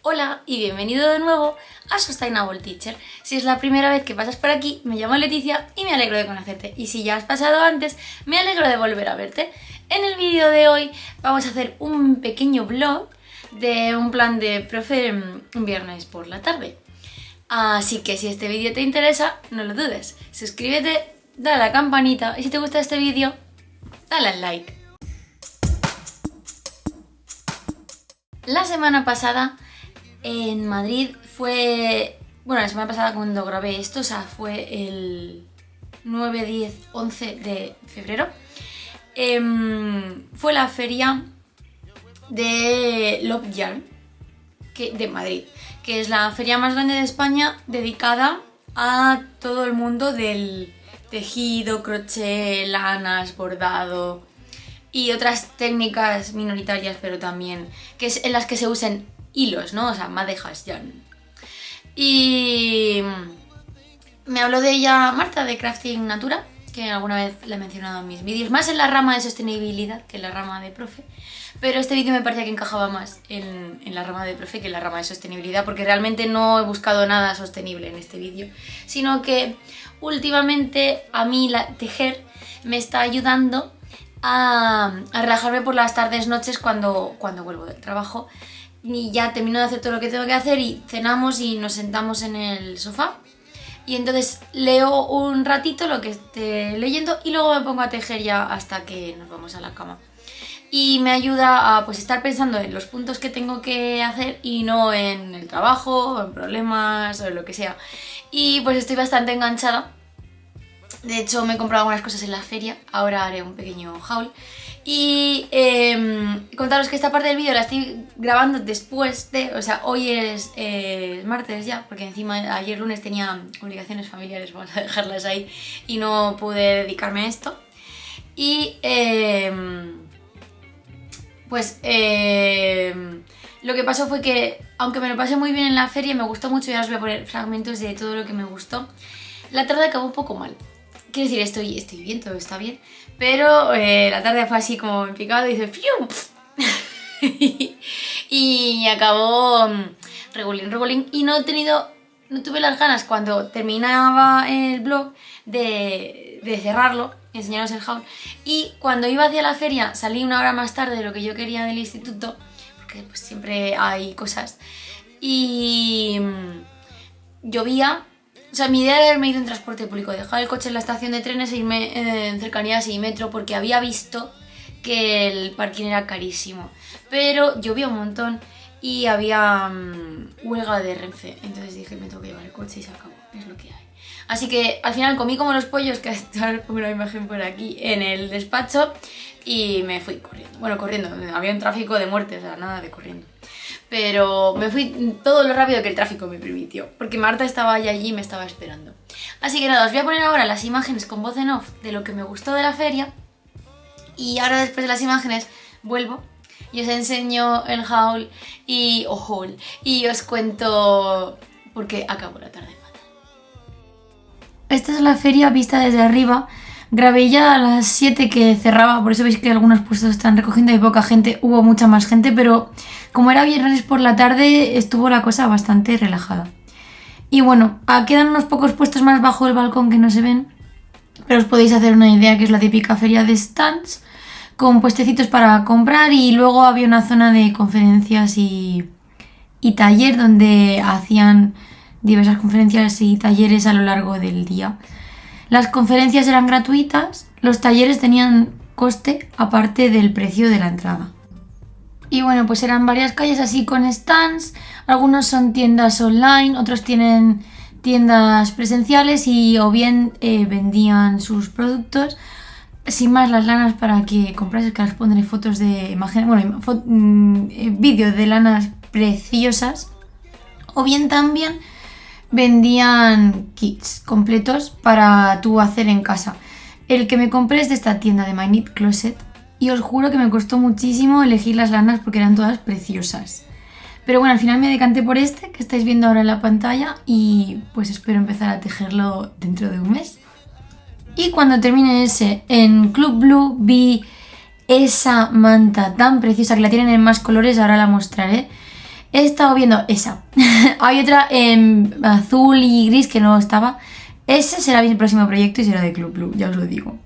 Hola y bienvenido de nuevo a Sustainable Teacher. Si es la primera vez que pasas por aquí, me llamo Leticia y me alegro de conocerte. Y si ya has pasado antes, me alegro de volver a verte. En el vídeo de hoy vamos a hacer un pequeño vlog de un plan de profe un viernes por la tarde. Así que si este vídeo te interesa, no lo dudes. Suscríbete, dale a la campanita y si te gusta este vídeo, dale al like. La semana pasada en Madrid fue... Bueno, la semana pasada cuando grabé esto, o sea, fue el 9, 10, 11 de febrero. Fue la feria de Love Yarn de Madrid, que es la feria más grande de España dedicada a todo el mundo del tejido, crochet, lanas, bordado y otras técnicas minoritarias, pero también que es en las que se usen hilos, ¿no? O sea, madejas, yarn. Y me habló de ella Marta de Crafting Natura, que alguna vez la he mencionado en mis vídeos, más en la rama de sostenibilidad que en la rama de profe, pero este vídeo me parecía que encajaba más en la rama de profe que en la rama de sostenibilidad, porque realmente no he buscado nada sostenible en este vídeo, sino que últimamente a mí tejer me está ayudando a relajarme por las tardes, noches cuando vuelvo del trabajo. Y ya termino de hacer todo lo que tengo que hacer y cenamos y nos sentamos en el sofá. Y entonces leo un ratito lo que esté leyendo y luego me pongo a tejer ya hasta que nos vamos a la cama. Y me ayuda a pues estar pensando en los puntos que tengo que hacer y no en el trabajo, o en problemas o en lo que sea. Y pues estoy bastante enganchada. De hecho me he comprado algunas cosas en la feria, ahora haré un pequeño haul. Y contaros que esta parte del vídeo la estoy grabando después de... O sea, hoy es martes ya, porque encima ayer lunes tenía obligaciones familiares, vamos a dejarlas ahí, y no pude dedicarme a esto. Y lo que pasó fue que, aunque me lo pasé muy bien en la feria, me gustó mucho y ahora os voy a poner fragmentos de todo lo que me gustó. La tarde acabó un poco mal. Quiero decir, estoy bien, todo está bien, pero la tarde fue así como en picado y dice ¡fium! Y acabó regulín y no tuve las ganas cuando terminaba el vlog de cerrarlo y enseñaros el haul. Y cuando iba hacia la feria salí una hora más tarde de lo que yo quería del instituto, porque pues siempre hay cosas, y llovía. O sea, mi idea era haberme ido en transporte público, dejar el coche en la estación de trenes e irme en cercanías y metro, porque había visto que el parking era carísimo. Pero llovía un montón y había huelga de Renfe, entonces dije, me tengo que llevar el coche y se acabó, es lo que hay. Así que al final comí como los pollos, que ahora pongo una imagen por aquí, en el despacho y me fui corriendo. Bueno, corriendo, había un tráfico de muerte, o sea, nada de corriendo. Pero me fui todo lo rápido que el tráfico me permitió, porque Marta estaba ya allí y me estaba esperando. Así que nada, os voy a poner ahora las imágenes con voz en off de lo que me gustó de la feria. Y ahora después de las imágenes vuelvo y os enseño el haul y os cuento por qué acabó la tarde fatal. Esta es la feria vista desde arriba. Grabé ya a las 7 que cerraba, por eso veis que algunos puestos están recogiendo, hay poca gente, hubo mucha más gente, pero como era viernes por la tarde estuvo la cosa bastante relajada. Y bueno, quedan unos pocos puestos más bajo el balcón que no se ven, pero os podéis hacer una idea que es la típica feria de stands, con puestecitos para comprar, y luego había una zona de conferencias y taller donde hacían diversas conferencias y talleres a lo largo del día. Las conferencias eran gratuitas, los talleres tenían coste aparte del precio de la entrada. Y bueno, pues eran varias calles así con stands, algunos son tiendas online, otros tienen tiendas presenciales y o bien vendían sus productos. Sin más, las lanas para que compráis, que os pondré fotos de imágenes, bueno, vídeos de lanas preciosas, o bien también vendían kits completos para tú hacer en casa. El que me compré es de esta tienda de My Knit Closet y os juro que me costó muchísimo elegir las lanas porque eran todas preciosas. Pero bueno, al final me decanté por este que estáis viendo ahora en la pantalla y pues espero empezar a tejerlo dentro de un mes. Y cuando termine ese, en Club Blue vi esa manta tan preciosa que la tienen en más colores, ahora la mostraré. He estado viendo esa. Hay otra en azul y gris que no estaba. Ese será mi próximo proyecto y será de Club Blue, ya os lo digo.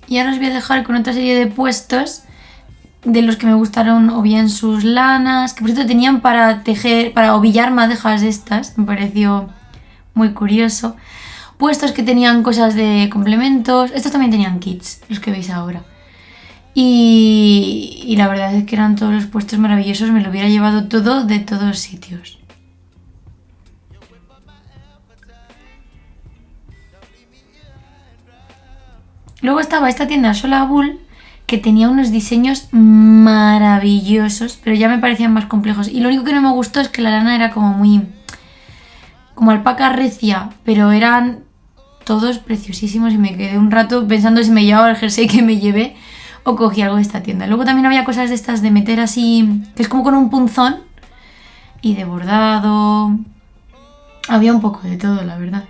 Y ahora os voy a dejar con otra serie de puestos de los que me gustaron, o bien sus lanas, que por cierto tenían para tejer, para ovillar madejas de estas, me pareció muy curioso. Puestos que tenían cosas de complementos, estos también tenían kits, los que veis ahora. Y la verdad es que eran todos los puestos maravillosos, me lo hubiera llevado todo de todos sitios. Luego estaba esta tienda Sola Bull, que tenía unos diseños maravillosos, pero ya me parecían más complejos. Y lo único que no me gustó es que la lana era como muy... como alpaca recia, pero eran todos preciosísimos y me quedé un rato pensando si me llevaba el jersey que me llevé o cogí algo de esta tienda. Luego también había cosas de estas de meter así, que es como con un punzón y de bordado. Había un poco de todo, la verdad.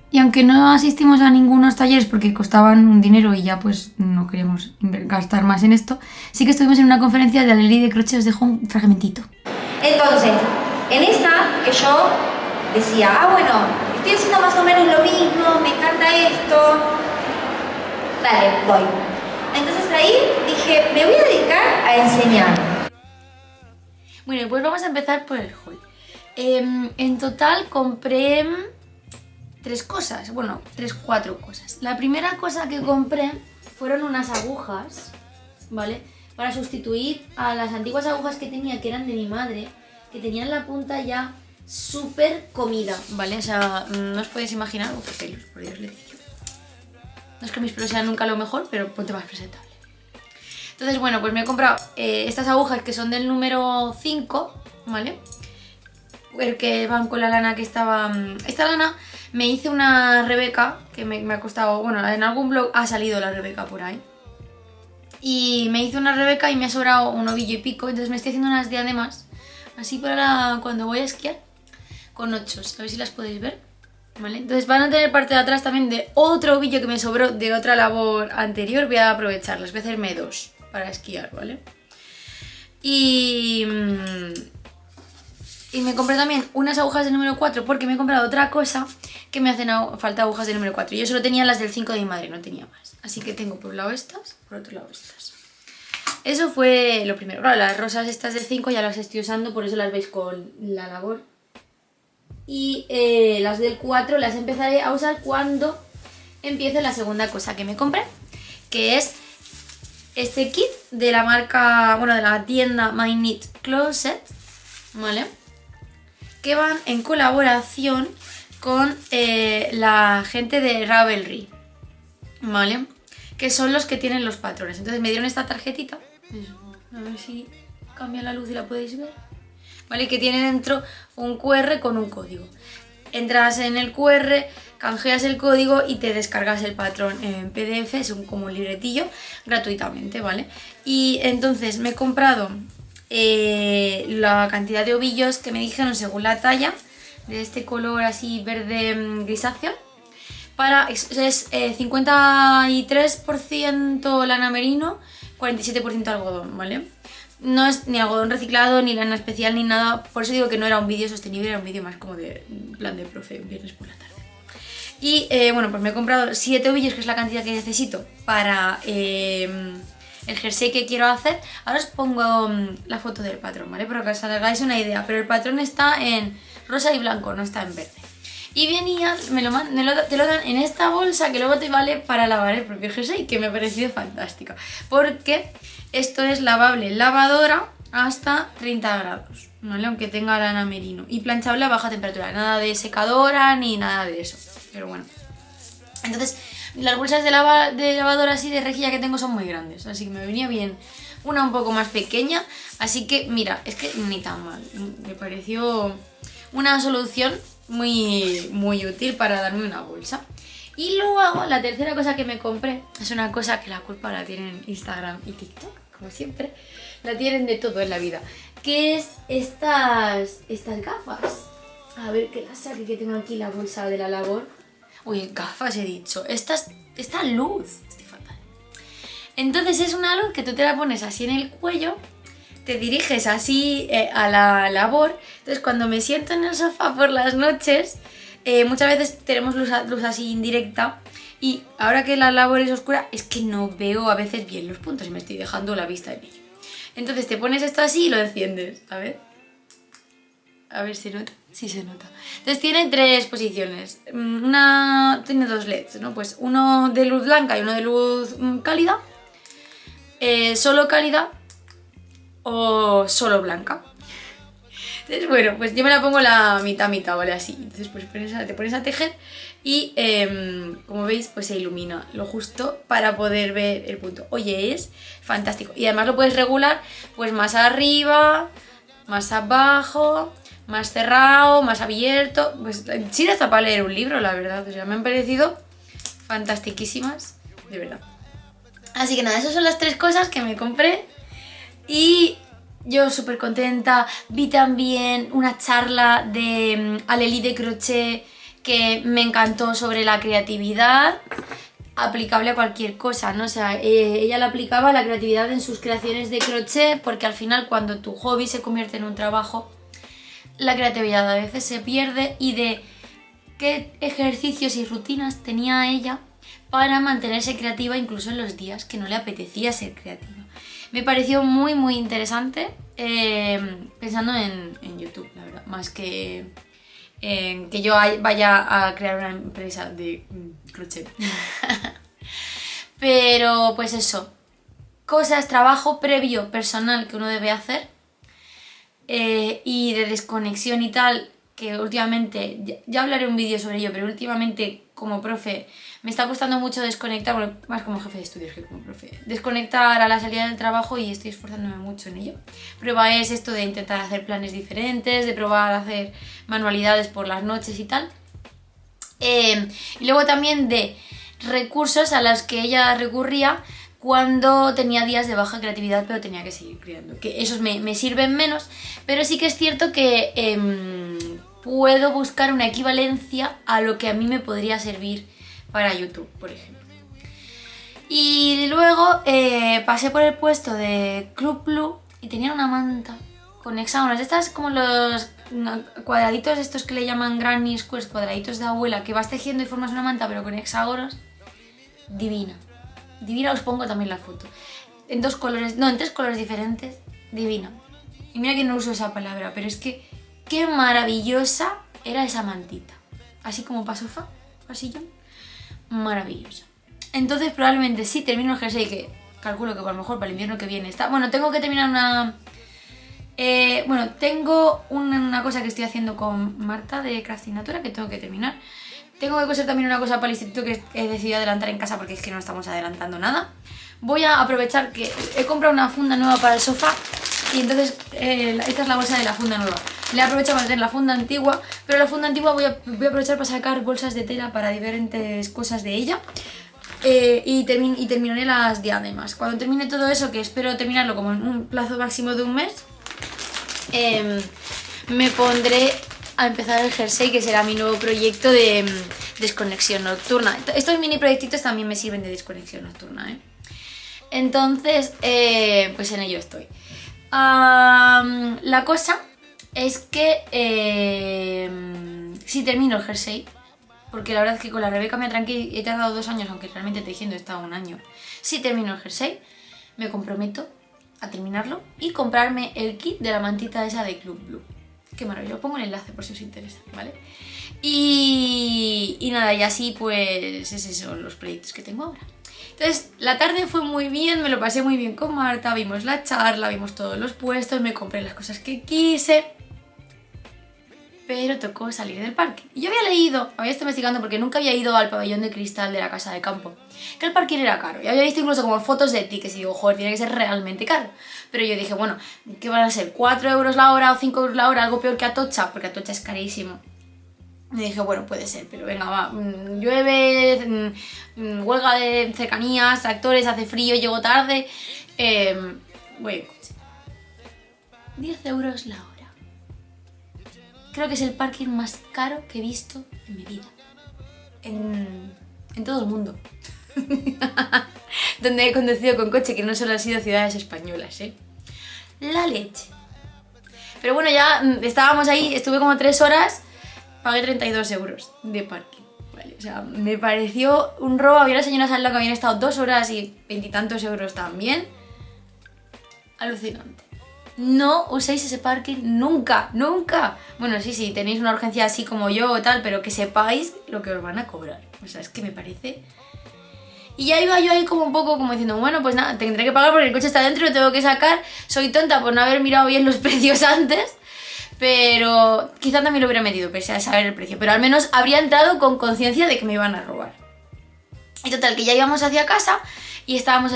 Y aunque no asistimos a ningunos talleres porque costaban un dinero y ya pues no queríamos gastar más en esto, sí que estuvimos en una conferencia de Alegría de Crochet, os dejo un fragmentito. Entonces, en esta que yo decía, bueno, estoy haciendo más o menos lo mismo, me encanta esto, dale, voy. Entonces ahí dije, me voy a dedicar a enseñar. Bueno, pues vamos a empezar por el haul. En total compré 4 cosas. La primera cosa que compré fueron unas agujas, ¿vale? Para sustituir a las antiguas agujas que tenía, que eran de mi madre, que tenían la punta ya súper comida, ¿vale? O sea, no os podéis imaginar, qué pelos, por Dios le digo. No es que mis pelos sean nunca lo mejor, pero ponte más presentable. Entonces, bueno, pues me he comprado estas agujas que son del número 5, ¿vale? Que van con la lana que estaba... Esta lana me hice una Rebeca, que me ha costado... Bueno, en algún blog ha salido la Rebeca por ahí. Y me hice una Rebeca y me ha sobrado un ovillo y pico, entonces me estoy haciendo unas diademas, así para cuando voy a esquiar, con 8, a ver si las podéis ver, ¿vale? Entonces van a tener parte de atrás también de otro ovillo que me sobró de otra labor anterior, voy a aprovecharlas, voy a hacerme 2 para esquiar, ¿vale? Y me compré también unas agujas del número 4 porque me he comprado otra cosa que me hacen falta agujas del número 4. Yo solo tenía las del 5 de mi madre, no tenía más. Así que tengo por un lado estas, por otro lado estas. Eso fue lo primero. Claro, las rosas estas del 5 ya las estoy usando, por eso las veis con la labor. Y las del 4 las empezaré a usar cuando empiece la segunda cosa que me compré, que es este kit de la marca, bueno, de la tienda My Knit Closet, ¿vale? Que van en colaboración con la gente de Ravelry, ¿vale? Que son los que tienen los patrones. Entonces me dieron esta tarjetita, a ver si cambia la luz y la podéis ver, ¿vale? Que tiene dentro un QR con un código. Entras en el QR, canjeas el código y te descargas el patrón en PDF, es como un libretillo, gratuitamente, ¿vale? Y entonces me he comprado la cantidad de ovillos que me dijeron según la talla, de este color así verde grisáceo. Es 53% lana merino, 47% algodón, ¿vale? No es ni algodón reciclado, ni lana especial, ni nada. Por eso digo que no era un vídeo sostenible, era un vídeo más como de plan de profe, viernes por la tarde. Y bueno, pues me he comprado 7 ovillos, que es la cantidad que necesito para el jersey que quiero hacer. Ahora os pongo la foto del patrón, ¿vale? Para que os hagáis una idea. Pero el patrón está en rosa y blanco, no está en verde. Y venía, te lo dan en esta bolsa que luego te vale para lavar el propio jersey, que me ha parecido fantástica. Porque esto es lavable en lavadora hasta 30 grados, ¿vale? Aunque tenga lana merino. Y planchable a baja temperatura, nada de secadora ni nada de eso. Pero bueno. Entonces, las bolsas de lavadora así de rejilla que tengo son muy grandes, así que me venía bien una un poco más pequeña. Así que, mira, es que ni tan mal. Me pareció una solución muy útil para darme una bolsa. Y luego, la tercera cosa que me compré es una cosa que la culpa la tienen Instagram y TikTok, como siempre. La tienen de todo en la vida. Que es estas gafas. A ver, que las saque, que tengo aquí la bolsa de la labor. Uy, gafas he dicho. Esta luz. Estoy fatal. Entonces es una luz que tú te la pones así en el cuello, te diriges así a la labor. Entonces cuando me siento en el sofá por las noches, muchas veces tenemos luz así indirecta. Y ahora que la labor es oscura, es que no veo a veces bien los puntos y me estoy dejando la vista en ello. Entonces te pones esto así y lo enciendes. A ver si nota. Sí se nota. Entonces tiene 3 posiciones. Tiene 2 LEDs, ¿no? Pues uno de luz blanca y uno de luz cálida. Solo cálida o solo blanca. Entonces, bueno, pues yo me la pongo la mitad, ¿vale? Así. Entonces, pues te pones a tejer y, como veis, pues se ilumina lo justo para poder ver el punto. Oye, es fantástico. Y además lo puedes regular, pues más arriba, más abajo, más cerrado, más abierto. Pues sí, hasta para leer un libro, la verdad. O sea, me han parecido fantastiquísimas, de verdad. Así que nada, esas son las 3 cosas que me compré. Y yo súper contenta. Vi también una charla de Aleli de crochet que me encantó sobre la creatividad aplicable a cualquier cosa, ¿no? O sea, ella la aplicaba a la creatividad en sus creaciones de crochet, porque al final cuando tu hobby se convierte en un trabajo, la creatividad a veces se pierde. Y de qué ejercicios y rutinas tenía ella para mantenerse creativa incluso en los días que no le apetecía ser creativa. Me pareció muy muy interesante, pensando en YouTube, la verdad, más que en que yo vaya a crear una empresa de crochet. Pero pues eso, cosas, trabajo previo personal que uno debe hacer, y de desconexión y tal, que últimamente, ya hablaré un vídeo sobre ello, pero últimamente como profe me está costando mucho desconectar, bueno, más como jefe de estudios que como profe, desconectar a la salida del trabajo, y estoy esforzándome mucho en ello. Prueba es esto de intentar hacer planes diferentes, de probar a hacer manualidades por las noches y tal. Y luego también de recursos a los que ella recurría cuando tenía días de baja creatividad pero tenía que seguir creando, que esos me sirven menos, pero sí que es cierto que puedo buscar una equivalencia a lo que a mí me podría servir para YouTube, por ejemplo. Y luego pasé por el puesto de Club Blue y tenían una manta con hexágonos, estas como los cuadraditos estos que le llaman granny squares, cuadraditos de abuela, que vas tejiendo y formas una manta pero con hexágonos. Divina, os pongo también la foto. En 2 colores, no, en 3 colores diferentes. Divina. Y mira que no uso esa palabra, pero es que qué maravillosa era esa mantita. Así como para sofá, para sillón. Maravillosa. Entonces probablemente sí termino el jersey, que calculo que a lo mejor para el invierno que viene está. Bueno, tengo que terminar tengo una cosa que estoy haciendo con Marta de Crafting que tengo que terminar. Tengo que coser también una cosa para el instituto que he decidido adelantar en casa porque es que no estamos adelantando nada. Voy a aprovechar que he comprado una funda nueva para el sofá y entonces esta es la bolsa de la funda nueva. Le he aprovechado para meter la funda antigua, pero la funda antigua voy a aprovechar para sacar bolsas de tela para diferentes cosas de ella. Y terminaré las diademas. Cuando termine todo eso, que espero terminarlo como en un plazo máximo de un mes, me pondré a empezar el jersey, que será mi nuevo proyecto de desconexión nocturna. Estos mini proyectitos también me sirven de desconexión nocturna, ¿eh? Entonces, pues en ello estoy. La cosa es que si termino el jersey, porque la verdad es que con la Rebeca me tranqué, he tardado 2 años, aunque realmente tejiendo he estado 1 año. Si termino el jersey, me comprometo a terminarlo y comprarme el kit de la mantita esa de Club Blue. Qué maravilla, os pongo el enlace por si os interesa, ¿vale? Y nada, y así pues esos son los proyectos que tengo ahora. Entonces, la tarde fue muy bien, me lo pasé muy bien con Marta, vimos la charla, vimos todos los puestos, me compré las cosas que quise, pero tocó salir del parque. Y yo había estado investigando porque nunca había ido al pabellón de cristal de la casa de campo, que el parking era caro, y había visto incluso como fotos de tickets y digo, joder, tiene que ser realmente caro. Pero yo dije, bueno, ¿qué van a ser? ¿4 euros la hora o 5 euros la hora? Algo peor que Atocha, porque Atocha es carísimo. Y dije, bueno, puede ser, pero venga, va, llueve, huelga de cercanías, tractores, hace frío, llego tarde, voy en coche. 10 euros la hora. Creo que es el parking más caro que he visto en mi vida. En todo el mundo. Donde he conducido con coche, que no solo han sido ciudades españolas, La leche. Pero bueno, ya estábamos ahí, estuve como 3 horas, pagué 32 euros de parking. Vale, o sea, me pareció un robo. Había unas señoras al lado que habían estado 2 horas y 20 y tantos euros también. Alucinante. No uséis ese parking nunca, nunca. Bueno, sí, tenéis una urgencia así como yo o tal, pero que sepáis lo que os van a cobrar. O sea, es que me parece... Y ya iba yo ahí como un poco como diciendo, bueno, pues nada, tendré que pagar porque el coche está dentro y lo tengo que sacar. Soy tonta por no haber mirado bien los precios antes, pero quizá también lo hubiera metido pese a saber el precio. Pero al menos habría entrado con conciencia de que me iban a robar. Y total, que ya íbamos hacia casa y estábamos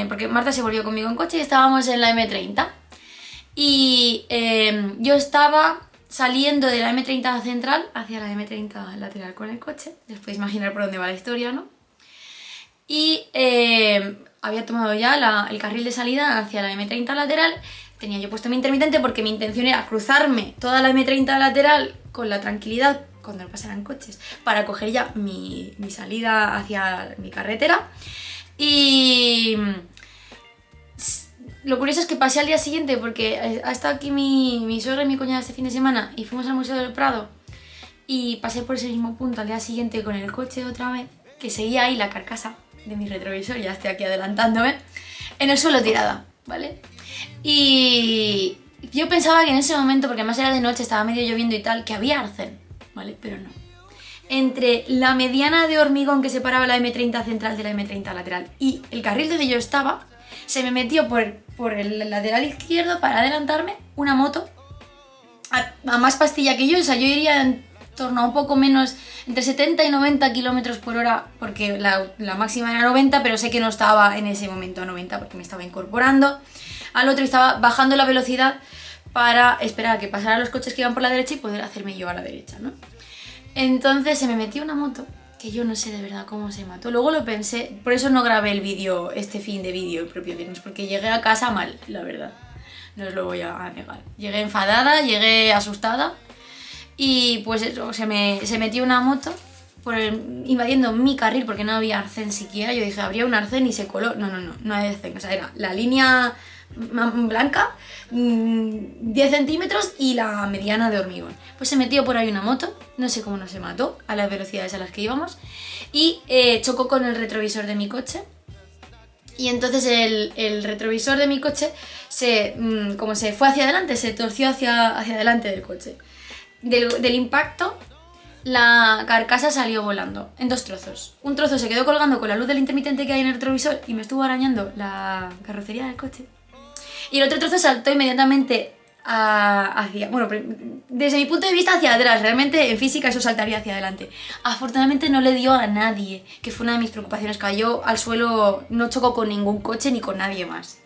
porque Marta se volvió conmigo en coche y estábamos en la M30. Y yo estaba saliendo de la M30 central hacia la M30 lateral con el coche. Les podéis imaginar por dónde va la historia, ¿no? Y había tomado ya el carril de salida hacia la M30 lateral. Tenía yo puesto mi intermitente porque mi intención era cruzarme toda la M30 lateral con la tranquilidad cuando no pasaran coches para coger ya mi salida hacia mi carretera. Y lo curioso es que pasé al día siguiente porque ha estado aquí mi suegra y mi cuñada este fin de semana y fuimos al Museo del Prado y pasé por ese mismo punto al día siguiente con el coche otra vez, que seguía ahí la carcasa de mi retrovisor, ya estoy aquí adelantándome, en el suelo tirada, ¿vale? Y yo pensaba que en ese momento, porque además era de noche, estaba medio lloviendo y tal, que había arcén, ¿vale? Pero no. Entre la mediana de hormigón que separaba la M30 central de la M30 lateral y el carril donde yo estaba, se me metió por el lateral izquierdo para adelantarme una moto a más pastilla que yo. O sea, yo iría en torno a un poco menos, entre 70 y 90 kilómetros por hora, porque la máxima era 90, pero sé que no estaba en ese momento a 90 porque me estaba incorporando al otro y estaba bajando la velocidad para esperar a que pasaran los coches que iban por la derecha y poder hacerme yo a la derecha, ¿no? Entonces se me metió una moto que yo no sé de verdad cómo se mató. Luego lo pensé, por eso no grabé el vídeo, este fin de vídeo el propio viernes, porque llegué a casa mal, la verdad. No os lo voy a negar. Llegué enfadada, llegué asustada y pues eso, se metió una moto invadiendo mi carril porque no había arcén siquiera. Yo dije, habría un arcén y se coló. No hay arcén. O sea, era la línea blanca, 10 centímetros y la mediana de hormigón. Pues se metió por ahí una moto, no sé cómo no se mató a las velocidades a las que íbamos y chocó con el retrovisor de mi coche. Y entonces el retrovisor de mi coche como se fue hacia adelante, se torció hacia adelante del coche. Del impacto, la carcasa salió volando en 2 trozos. Un trozo se quedó colgando con la luz del intermitente que hay en el retrovisor y me estuvo arañando la carrocería del coche. Y el otro trozo saltó inmediatamente desde mi punto de vista hacia atrás. Realmente en física eso saltaría hacia adelante. Afortunadamente no le dio a nadie, que fue una de mis preocupaciones. Cayó al suelo, no chocó con ningún coche ni con nadie más.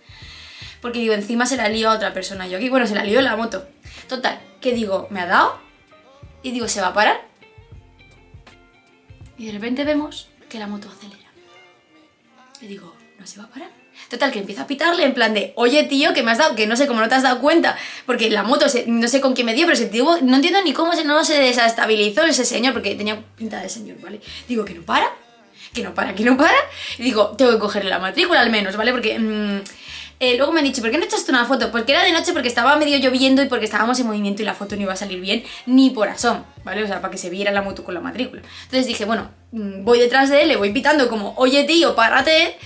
Porque digo, encima se la lió a otra persona. Yo aquí, bueno, se la lió en la moto. Total, que digo, me ha dado y digo, ¿se va a parar? Y de repente vemos que la moto acelera. Y digo, ¿no se va a parar? Total, que empiezo a pitarle en plan de, oye tío, que me has dado, que no sé cómo no te has dado cuenta, porque la moto, no sé con quién me dio, pero no entiendo ni cómo no se desestabilizó ese señor, porque tenía pinta de señor, ¿vale? Digo, que no para, que no para, que no para, y digo, tengo que cogerle la matrícula al menos, ¿vale? Porque luego me han dicho, ¿por qué no echaste una foto? Porque era de noche, porque estaba medio lloviendo y porque estábamos en movimiento y la foto no iba a salir bien, ni por asomo, ¿vale? O sea, para que se viera la moto con la matrícula. Entonces dije, bueno, voy detrás de él, le voy pitando como, oye tío, párate,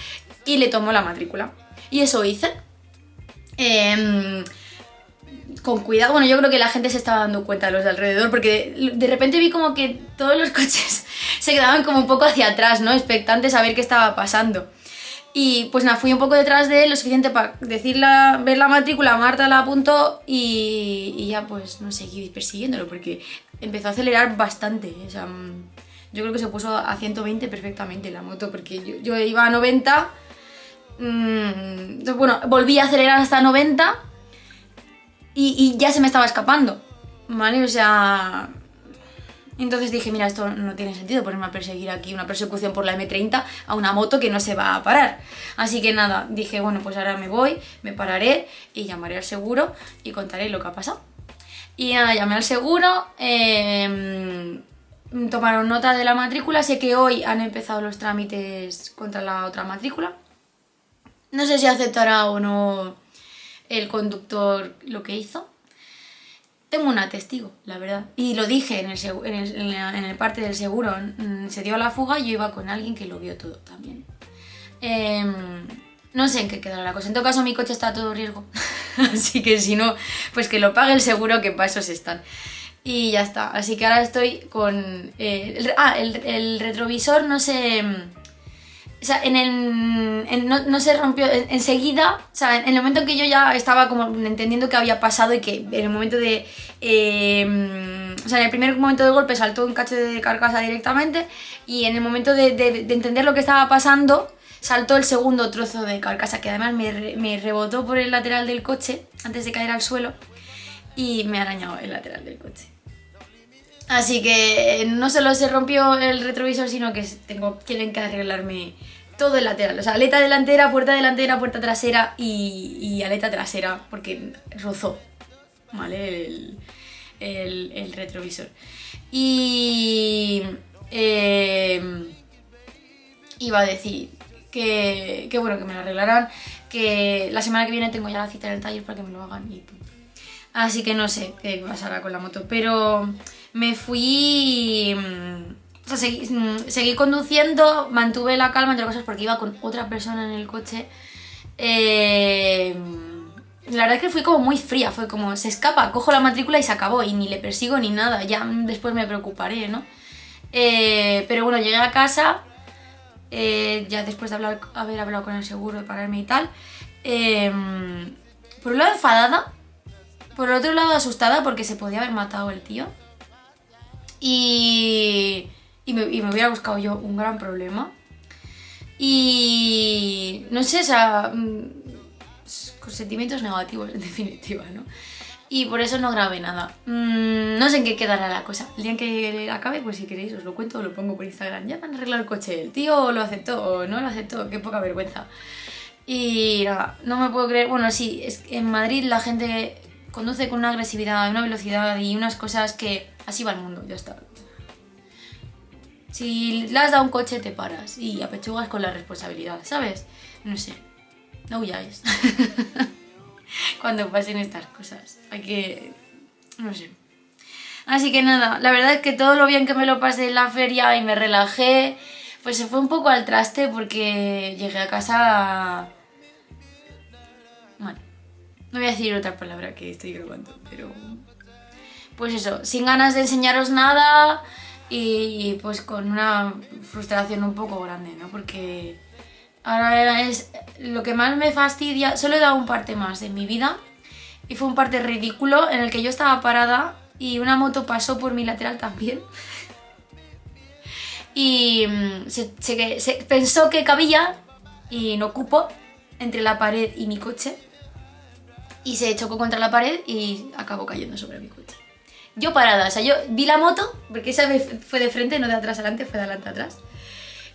y le tomo la matrícula. Y eso hice. Con cuidado, bueno, yo creo que la gente se estaba dando cuenta de los de alrededor, porque de repente vi como que todos los coches se quedaban como un poco hacia atrás, ¿no? Expectantes a ver qué estaba pasando. Y pues nada, fui un poco detrás de él, lo suficiente para ver la matrícula, Marta la apuntó y ya pues no seguí persiguiéndolo porque empezó a acelerar bastante. O sea, yo creo que se puso a 120 perfectamente la moto porque yo iba a 90, bueno, volví a acelerar hasta 90 y ya se me estaba escapando, ¿vale? O sea, Entonces dije, mira, esto no tiene sentido ponerme a perseguir aquí una persecución por la M30 a una moto que no se va a parar. Así que nada, dije, bueno, pues ahora me voy, me pararé y llamaré al seguro y contaré lo que ha pasado. Y nada, llamé al seguro, tomaron nota de la matrícula, sé que hoy han empezado los trámites contra la otra matrícula. No sé si aceptará o no el conductor lo que hizo. Tengo una testigo, la verdad. Y lo dije en el parte del seguro. Se dio a la fuga y yo iba con alguien que lo vio todo también. No sé en qué quedará la cosa. En todo caso, mi coche está a todo riesgo. Así que si no, pues que lo pague el seguro, que para eso se están. Y ya está. Así que ahora estoy con... el retrovisor no se... O sea, no se rompió enseguida, o sea, en el momento en que yo ya estaba como entendiendo qué había pasado y que en el momento de... o sea, en el primer momento del golpe saltó un cacho de carcasa directamente y en el momento de entender lo que estaba pasando saltó el segundo trozo de carcasa que además me rebotó por el lateral del coche antes de caer al suelo y me ha arañado el lateral del coche. Así que no solo se rompió el retrovisor, sino que quieren que arreglarme todo el lateral. O sea, aleta delantera, puerta trasera y aleta trasera, porque rozó, ¿vale? El retrovisor. Y iba a decir que bueno, que me lo arreglarán, que la semana que viene tengo ya la cita en el taller para que me lo hagan y... Así que no sé qué pasará con la moto, pero me fui... O sea, seguí conduciendo, mantuve la calma entre cosas porque iba con otra persona en el coche. La verdad es que fui como muy fría, fue como se escapa, cojo la matrícula y se acabó y ni le persigo ni nada, ya después me preocuparé, ¿no? Pero bueno, llegué a casa, ya después de haber hablado con el seguro de pararme y tal, por un lado enfadada, por el otro lado asustada porque se podía haber matado el tío y me hubiera buscado yo un gran problema y no sé, o sea, con sentimientos negativos en definitiva, ¿no? Y por eso no grabé nada. No sé en qué quedará la cosa. El día en que acabe, pues si queréis os lo cuento o lo pongo por Instagram. Ya me han arreglado el coche, el tío lo aceptó o no lo aceptó, qué poca vergüenza. Y nada, no me puedo creer, bueno sí, es que en Madrid la gente conduce con una agresividad, una velocidad y unas cosas que así va el mundo, ya está. Si le has dado un coche te paras y apechugas con la responsabilidad, ¿sabes? No sé, no huyáis. Cuando pasen estas cosas, hay que... no sé. Así que nada, la verdad es que todo lo bien que me lo pasé en la feria y me relajé, pues se fue un poco al traste porque llegué a casa... Bueno, no voy a decir otra palabra que estoy grabando, pero... pues eso, sin ganas de enseñaros nada y pues con una frustración un poco grande, ¿no? Porque ahora es lo que más me fastidia. Solo he dado un parte más en mi vida y fue un parte ridículo en el que yo estaba parada y una moto pasó por mi lateral también y se pensó que cabía y no cupo entre la pared y mi coche y se chocó contra la pared y acabó cayendo sobre mi coche. Yo parada, o sea, yo vi la moto, porque esa vez fue de frente, no de atrás adelante, fue de adelante atrás.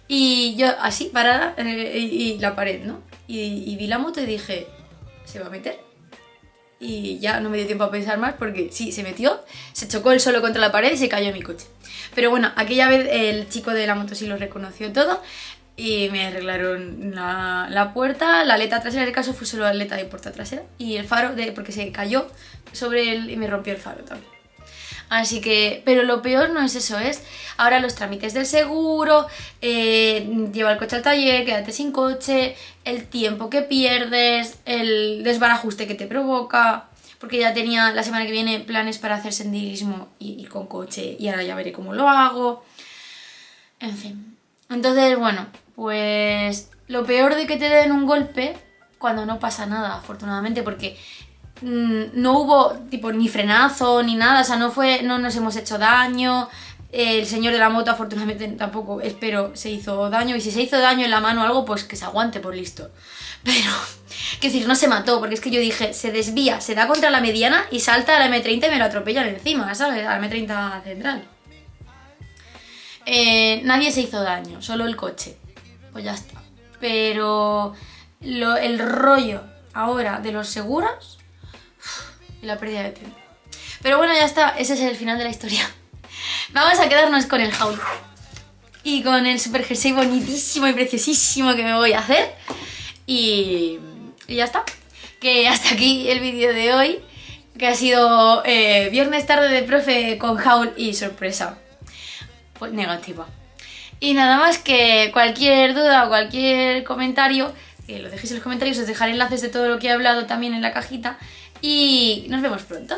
Y yo así, parada, y la pared, ¿no? Y vi la moto y dije, ¿se va a meter? Y ya no me dio tiempo a pensar más porque sí, se metió, se chocó él solo contra la pared y se cayó en mi coche. Pero bueno, aquella vez el chico de la moto sí lo reconoció todo y me arreglaron la puerta, la aleta trasera, en el caso fue solo la aleta de puerta trasera y el faro, porque se cayó sobre él y me rompió el faro también. Así que, pero lo peor no es eso, es ahora los trámites del seguro, lleva el coche al taller, quédate sin coche, el tiempo que pierdes, el desbarajuste que te provoca, porque ya tenía la semana que viene planes para hacer senderismo y con coche y ahora ya veré cómo lo hago, en fin. Entonces, bueno, pues lo peor de que te den un golpe cuando no pasa nada, afortunadamente, porque... no hubo tipo ni frenazo ni nada, o sea, no nos hemos hecho daño, el señor de la moto afortunadamente tampoco, espero, se hizo daño y si se hizo daño en la mano o algo, pues que se aguante por listo, pero, quiero decir, no se mató, porque es que yo dije, se desvía, se da contra la mediana y salta a la M30 y me lo atropellan encima, ¿sabes? A la M30 central. nadie se hizo daño, solo el coche. Pues ya está. Pero el rollo ahora de los seguros y la pérdida de tiempo. Pero bueno, ya está, ese es el final de la historia. Vamos a quedarnos con el haul y con el super jersey bonitísimo y preciosísimo que me voy a hacer. Y ya está. Que hasta aquí el vídeo de hoy, que ha sido viernes tarde de profe con haul y sorpresa. Pues negativa. Y nada más, que cualquier duda o cualquier comentario, que lo dejéis en los comentarios, os dejaré enlaces de todo lo que he hablado también en la cajita. Y nos vemos pronto.